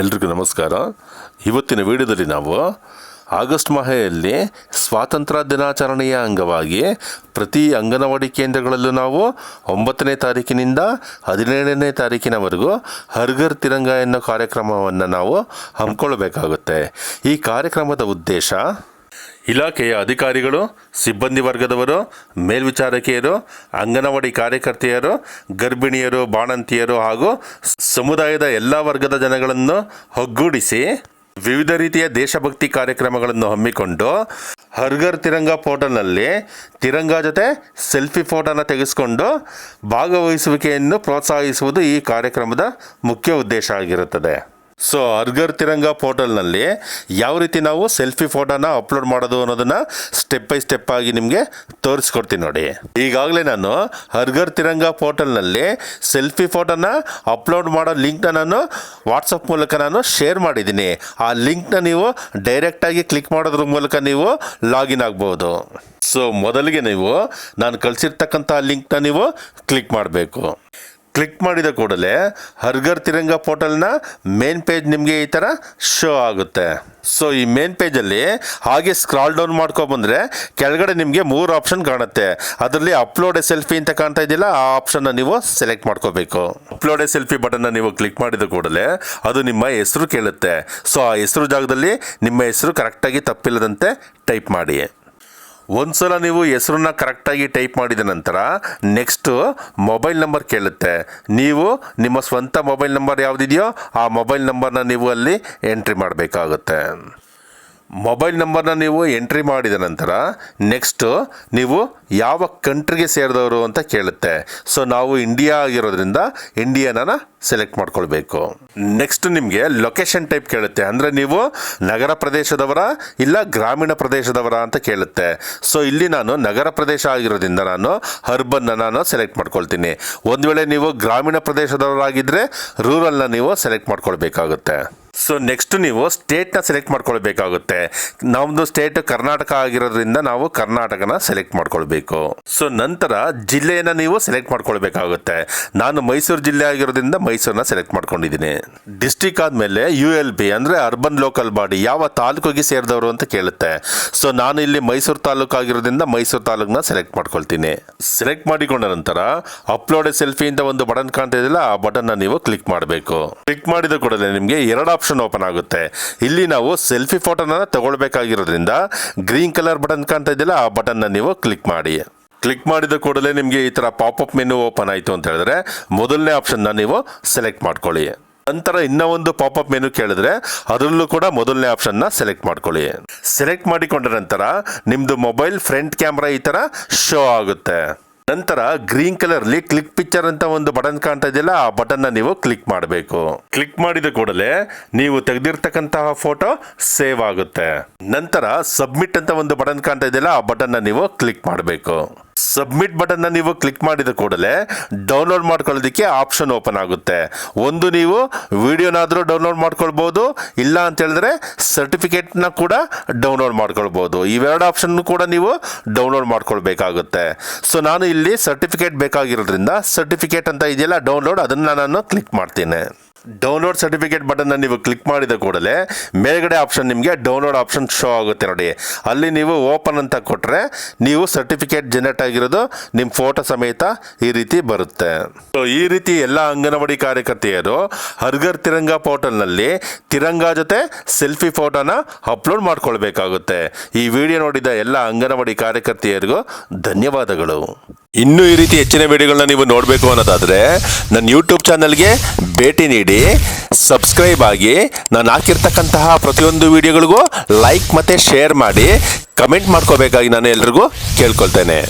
ಎಲ್ರಿಗೂ ನಮಸ್ಕಾರ. ಇವತ್ತಿನ ವಿಡಿಯೋದಲ್ಲಿ ನಾವು ಆಗಸ್ಟ್ ಮಾಹೆಯಲ್ಲಿ ಸ್ವಾತಂತ್ರ್ಯ ದಿನಾಚರಣೆಯ ಅಂಗವಾಗಿ ಪ್ರತಿ ಅಂಗನವಾಡಿ ಕೇಂದ್ರಗಳಲ್ಲೂ ನಾವು 9ನೇ ತಾರೀಕಿನಿಂದ 17ನೇ ತಾರೀಕಿನವರೆಗೂ ಹರ್ ಘರ್ ತಿರಂಗ ಎನ್ನೋ ಕಾರ್ಯಕ್ರಮವನ್ನು ನಾವು ಹಮ್ಮಿಕೊಳ್ಳಬೇಕಾಗುತ್ತೆ. ಈ ಕಾರ್ಯಕ್ರಮದ ಉದ್ದೇಶ ಇಲಾಖೆಯ ಅಧಿಕಾರಿಗಳು, ಸಿಬ್ಬಂದಿ ವರ್ಗದವರು, ಮೇಲ್ವಿಚಾರಕಿಯರು, ಅಂಗನವಾಡಿ ಕಾರ್ಯಕರ್ತೆಯರು, ಗರ್ಭಿಣಿಯರು, ಬಾಣಂತಿಯರು ಹಾಗೂ ಸಮುದಾಯದ ಎಲ್ಲ ವರ್ಗದ ಜನಗಳನ್ನು ಒಗ್ಗೂಡಿಸಿ ವಿವಿಧ ರೀತಿಯ ದೇಶಭಕ್ತಿ ಕಾರ್ಯಕ್ರಮಗಳನ್ನು ಹಮ್ಮಿಕೊಂಡು ಹರ್ ಘರ್ ತಿರಂಗ ಪೋರ್ಟಲ್ನಲ್ಲಿ ತಿರಂಗ ಜೊತೆ ಸೆಲ್ಫಿ ಫೋಟೋನ ತೆಗೆಸಿಕೊಂಡು ಭಾಗವಹಿಸುವಿಕೆಯನ್ನು ಪ್ರೋತ್ಸಾಹಿಸುವುದು ಈ ಕಾರ್ಯಕ್ರಮದ ಮುಖ್ಯ ಉದ್ದೇಶ ಆಗಿರುತ್ತದೆ. ಸೊ ಹರ್ ಘರ್ ತಿರಂಗ ಪೋರ್ಟಲ್ನಲ್ಲಿ ಯಾವ ರೀತಿ ನಾವು ಸೆಲ್ಫಿ ಫೋಟೋನ ಅಪ್ಲೋಡ್ ಮಾಡೋದು ಅನ್ನೋದನ್ನು ಸ್ಟೆಪ್ ಬೈ ಸ್ಟೆಪ್ ಆಗಿ ನಿಮಗೆ ತೋರಿಸ್ಕೊಡ್ತೀನಿ ನೋಡಿ. ಈಗಾಗಲೇ ನಾನು ಹರ್ ಘರ್ ತಿರಂಗ ಪೋರ್ಟಲ್ನಲ್ಲಿ ಸೆಲ್ಫಿ ಫೋಟೋನ ಅಪ್ಲೋಡ್ ಮಾಡೋ ಲಿಂಕ್ನ ನಾನು ವಾಟ್ಸಪ್ ಮೂಲಕ ನಾನು ಶೇರ್ ಮಾಡಿದ್ದೀನಿ. ಆ ಲಿಂಕ್ನ ನೀವು ಡೈರೆಕ್ಟಾಗಿ ಕ್ಲಿಕ್ ಮಾಡೋದ್ರ ಮೂಲಕ ನೀವು ಲಾಗಿನ್ ಆಗ್ಬೋದು. ಸೊ ಮೊದಲಿಗೆ ನೀವು ನಾನು ಕಳಿಸಿರ್ತಕ್ಕಂಥ ಲಿಂಕ್ನ ನೀವು ಕ್ಲಿಕ್ ಮಾಡಬೇಕು. ಕ್ಲಿಕ್ ಮಾಡಿದ ಕೂಡಲೇ ಹರ್ ಘರ್ ತಿರಂಗ ಪೋರ್ಟಲ್ನ ಮೇನ್ ಪೇಜ್ ನಿಮಗೆ ಈ ಥರ ಶೋ ಆಗುತ್ತೆ. ಸೊ ಈ ಮೇನ್ ಪೇಜಲ್ಲಿ ಹಾಗೆ ಸ್ಕ್ರಾಲ್ ಡೌನ್ ಮಾಡ್ಕೊಬಂದರೆ ಕೆಳಗಡೆ ನಿಮಗೆ 3 ಆಪ್ಷನ್ ಕಾಣುತ್ತೆ. ಅದರಲ್ಲಿ ಅಪ್ಲೋಡ್ ಎ ಸೆಲ್ಫಿ ಅಂತ ಕಾಣ್ತಾ ಇದೆಯಲ್ಲ, ಆ ಆಪ್ಷನ್ನ ನೀವು ಸೆಲೆಕ್ಟ್ ಮಾಡ್ಕೋಬೇಕು. ಅಪ್ಲೋಡ್ ಎ ಸೆಲ್ಫಿ ಬಟನ್ನ ನೀವು ಕ್ಲಿಕ್ ಮಾಡಿದ ಕೂಡಲೇ ಅದು ನಿಮ್ಮ ಹೆಸರು ಕೇಳುತ್ತೆ. ಸೊ ಆ ಹೆಸರು ಜಾಗದಲ್ಲಿ ನಿಮ್ಮ ಹೆಸರು ಕರೆಕ್ಟಾಗಿ ತಪ್ಪಿಲ್ಲದಂತೆ ಟೈಪ್ ಮಾಡಿ. ಒಂದು ಸಲ ನೀವು ಹೆಸರನ್ನ ಕರೆಕ್ಟಾಗಿ ಟೈಪ್ ಮಾಡಿದ ನಂತರ ನೆಕ್ಸ್ಟು ಮೊಬೈಲ್ ನಂಬರ್ ಕೇಳುತ್ತೆ. ನೀವು ನಿಮ್ಮ ಸ್ವಂತ ಮೊಬೈಲ್ ನಂಬರ್ ಯಾವುದಿದೆಯೋ ಆ ಮೊಬೈಲ್ ನಂಬರ್ನ ನೀವು ಅಲ್ಲಿ ಎಂಟ್ರಿ ಮಾಡಬೇಕಾಗುತ್ತೆ. ಮೊಬೈಲ್ ನಂಬರ್ನ ನೀವು ಎಂಟ್ರಿ ಮಾಡಿದ ನಂತರ ನೆಕ್ಸ್ಟು ನೀವು ಯಾವ ಕಂಟ್ರಿಗೆ ಸೇರಿದವರು ಅಂತ ಕೇಳುತ್ತೆ. ಸೊ ನಾವು ಇಂಡಿಯಾ ಆಗಿರೋದ್ರಿಂದ ಇಂಡಿಯಾನ ಸೆಲೆಕ್ಟ್ ಮಾಡ್ಕೊಳ್ಬೇಕು. ನೆಕ್ಸ್ಟ್ ನಿಮಗೆ ಲೊಕೇಶನ್ ಟೈಪ್ ಕೇಳುತ್ತೆ. ಅಂದರೆ ನೀವು ನಗರ ಪ್ರದೇಶದವರ ಇಲ್ಲ ಗ್ರಾಮೀಣ ಪ್ರದೇಶದವರ ಅಂತ ಕೇಳುತ್ತೆ. ಸೊ ಇಲ್ಲಿ ನಾನು ನಗರ ಪ್ರದೇಶ ಆಗಿರೋದ್ರಿಂದ ನಾನು ಅರ್ಬನ್ನ ನಾನು ಸೆಲೆಕ್ಟ್ ಮಾಡ್ಕೊಳ್ತೀನಿ. ಒಂದು ವೇಳೆ ನೀವು ಗ್ರಾಮೀಣ ಪ್ರದೇಶದವರಾಗಿದ್ದರೆ ರೂರಲ್ನ ನೀವು ಸೆಲೆಕ್ಟ್ ಮಾಡ್ಕೊಳ್ಬೇಕಾಗುತ್ತೆ. ಸೊ ನೆಕ್ಸ್ಟ್ ನೀವು ಸ್ಟೇಟ್ನ ಸೆಲೆಕ್ಟ್ ಮಾಡ್ಕೊಳ್ಬೇಕಾಗುತ್ತೆ. ನಮ್ಮದು ಸ್ಟೇಟ್ ಕರ್ನಾಟಕ ಆಗಿರೋದ್ರಿಂದ ನಾವು ಕರ್ನಾಟಕನ ಸೆಲೆಕ್ಟ್ ಮಾಡ್ಕೊಳ್ಬೇಕು. ಸೊ ನಂತರ ಜಿಲ್ಲೆಯನ್ನು ನೀವು ಸೆಲೆಕ್ಟ್ ಮಾಡ್ಕೊಳ್ಬೇಕಾಗುತ್ತೆ. ನಾನು ಮೈಸೂರು ಜಿಲ್ಲೆ ಆಗಿರೋದ್ರಿಂದ ಮೈಸೂರನ್ನ ಸೆಲೆಕ್ಟ್ ಮಾಡ್ಕೊಂಡಿದ್ದೀನಿ. ಡಿಸ್ಟ್ರಿಕ್ಟ್ ಆದಮೇಲೆ ULB ಅಂದರೆ ಅರ್ಬನ್ ಲೋಕಲ್ ಬಾಡಿ, ಯಾವ ತಾಲೂಕಿಗೆ ಸೇರಿದವರು ಅಂತ ಕೇಳುತ್ತೆ. ಸೊ ನಾನು ಇಲ್ಲಿ ಮೈಸೂರು ತಾಲೂಕು ಆಗಿರೋದ್ರಿಂದ ಮೈಸೂರು ತಾಲೂಕನ್ನ ಸೆಲೆಕ್ಟ್ ಮಾಡ್ಕೊಳ್ತೀನಿ. ಸೆಲೆಕ್ಟ್ ಮಾಡಿಕೊಂಡ ನಂತರ ಅಪ್ಲೋಡ್ ಎ ಸೆಲ್ಫಿ ಅಂತ ಒಂದು ಬಟನ್ ಕಾಣ್ತಾ ಇದೆಯಲ್ಲ, ಆ ಬಟನ್ನ ನೀವು ಕ್ಲಿಕ್ ಮಾಡಬೇಕು. ಕ್ಲಿಕ್ ಮಾಡಿದ ಕೂಡಲೇ ನಿಮಗೆ 2 ಆಪ್ಷನ್ ಓಪನ್ ಆಗುತ್ತೆ. ಇಲ್ಲಿ ನಾವು ಸೆಲ್ಫಿ ಫೋಟೋನ ತಗೊಳ್ಬೇಕಾಗಿರೋದ್ರಿಂದ ಗ್ರೀನ್ ಕಲರ್ ಬಟನ್ ಕಾಣ್ತಾ ಇದೆಯಲ್ಲ, ಆ ಬಟನ್ನ ನೀವು ಕ್ಲಿಕ್ ಮಾಡಿ. ಕ್ಲಿಕ್ ಮಾಡಿದ ಕೂಡಲೇ ನಿಮಗೆ ಈ ಥರ ಪಾಪಪ್ ಮೆನು ಓಪನ್ ಆಯಿತು ಅಂತ ಹೇಳಿದ್ರೆ ಮೊದಲನೇ ಆಪ್ಷನ್ನ ನೀವು ಸೆಲೆಕ್ಟ್ ಮಾಡ್ಕೊಳ್ಳಿ. ನಂತರ ಇನ್ನೂ ಒಂದು ಪಾಪಪ್ ಮೆನು ಕೇಳಿದ್ರೆ ಅದರಲ್ಲೂ ಕೂಡ ಮೊದಲನೇ ಆಪ್ಷನ್ನ ಸೆಲೆಕ್ಟ್ ಮಾಡ್ಕೊಳ್ಳಿ. ಸೆಲೆಕ್ಟ್ ಮಾಡಿಕೊಂಡ ನಂತರ ನಿಮ್ಮದು ಮೊಬೈಲ್ ಫ್ರಂಟ್ ಕ್ಯಾಮ್ರಾ ಈ ಥರ ಶೋ ಆಗುತ್ತೆ. ನಂತರ ಗ್ರೀನ್ ಕಲರ್ಲಿ ಕ್ಲಿಕ್ ಪಿಕ್ಚರ್ ಅಂತ ಒಂದು ಬಟನ್ ಕಾಣ್ತಾ ಇದೆಯಲ್ಲ, ಆ ಬಟನ್ನ ನೀವು ಕ್ಲಿಕ್ ಮಾಡಬೇಕು. ಕ್ಲಿಕ್ ಮಾಡಿದ ಕೂಡಲೇ ನೀವು ತೆಗೆದಿರ್ತಕ್ಕಂತಹ ಫೋಟೋ ಸೇವ್ ಆಗುತ್ತೆ. ನಂತರ ಸಬ್ಮಿಟ್ ಅಂತ ಒಂದು ಬಟನ್ ಕಾಣ್ತಾ ಇದೆಯಲ್ಲ, ಆ ಬಟನ್ನ ನೀವು ಕ್ಲಿಕ್ ಮಾಡಬೇಕು. ಸಬ್ಮಿಟ್ ಬಟನ್ನ ನೀವು ಕ್ಲಿಕ್ ಮಾಡಿದ ಕೂಡಲೇ ಡೌನ್ಲೋಡ್ ಮಾಡ್ಕೊಳ್ಳೋದಕ್ಕೆ ಆಪ್ಷನ್ ಓಪನ್ ಆಗುತ್ತೆ. ಒಂದು ನೀವು ವಿಡಿಯೋನಾದರೂ ಡೌನ್ಲೋಡ್ ಮಾಡ್ಕೊಳ್ಬೋದು, ಇಲ್ಲ ಅಂತ ಹೇಳಿದ್ರೆ ಸರ್ಟಿಫಿಕೇಟ್ನ ಕೂಡ ಡೌನ್ಲೋಡ್ ಮಾಡ್ಕೊಳ್ಬೋದು. ಇವೆರಡು ಆಪ್ಷನ್ ಕೂಡ ನೀವು ಡೌನ್ಲೋಡ್ ಮಾಡ್ಕೊಳ್ಬೇಕಾಗುತ್ತೆ. ಸೊ ನಾನು ಇಲ್ಲಿ ಸರ್ಟಿಫಿಕೇಟ್ ಬೇಕಾಗಿರೋದ್ರಿಂದ ಸರ್ಟಿಫಿಕೇಟ್ ಅಂತ ಇದೆಯಲ್ಲ ಡೌನ್ಲೋಡ್, ಅದನ್ನು ನಾನು ಕ್ಲಿಕ್ ಮಾಡ್ತೀನಿ. ಡೌನ್ಲೋಡ್ ಸರ್ಟಿಫಿಕೇಟ್ ಬಟನ್ನ ನೀವು ಕ್ಲಿಕ್ ಮಾಡಿದ ಕೂಡಲೇ ಮೇಲ್ಗಡೆ ಆಪ್ಷನ್ ನಿಮಗೆ ಡೌನ್ಲೋಡ್ ಆಪ್ಷನ್ ಶೋ ಆಗುತ್ತೆ ನೋಡಿ. ಅಲ್ಲಿ ನೀವು ಓಪನ್ ಅಂತ ಕೊಟ್ಟರೆ ನೀವು ಸರ್ಟಿಫಿಕೇಟ್ ಜನರೇಟ್ ಆಗಿರೋದು ನಿಮ್ಮ ಫೋಟೋ ಸಮೇತ ಈ ರೀತಿ ಬರುತ್ತೆ. ಸೊ ಈ ರೀತಿ ಎಲ್ಲ ಅಂಗನವಾಡಿ ಕಾರ್ಯಕರ್ತೆಯರು ಹರ್ ಘರ್ ತಿರಂಗ ಪೋರ್ಟಲ್ನಲ್ಲಿ ತಿರಂಗ ಜೊತೆ ಸೆಲ್ಫಿ ಫೋಟೋನ ಅಪ್ಲೋಡ್ ಮಾಡ್ಕೊಳ್ಬೇಕಾಗುತ್ತೆ. ಈ ವಿಡಿಯೋ ನೋಡಿದ ಎಲ್ಲ ಅಂಗನವಾಡಿ ಕಾರ್ಯಕರ್ತೆಯರಿಗೂ ಧನ್ಯವಾದಗಳು. ಇನ್ನೂ ಈ ರೀತಿ ಹೆಚ್ಚಿನ ವಿಡಿಯೋಗಳನ್ನ ನೀವು ನೋಡಬೇಕು ಅನ್ನೋದಾದರೆ ನನ್ನ ಯೂಟ್ಯೂಬ್ ಚಾನಲ್ಗೆ ಭೇಟಿ ನೀಡಿ, ಸಬ್ಸ್ಕ್ರೈಬ್ ಆಗಿ, ನಾನು ಹಾಕಿರ್ತಕ್ಕಂತಹ ಪ್ರತಿಯೊಂದು ವಿಡಿಯೋಗಳಿಗೂ ಲೈಕ್ ಮತ್ತು ಶೇರ್ ಮಾಡಿ, ಕಮೆಂಟ್ ಮಾಡ್ಕೋಬೇಕಾಗಿ ನಾನು ಎಲ್ರಿಗೂ ಕೇಳ್ಕೊಳ್ತೇನೆ.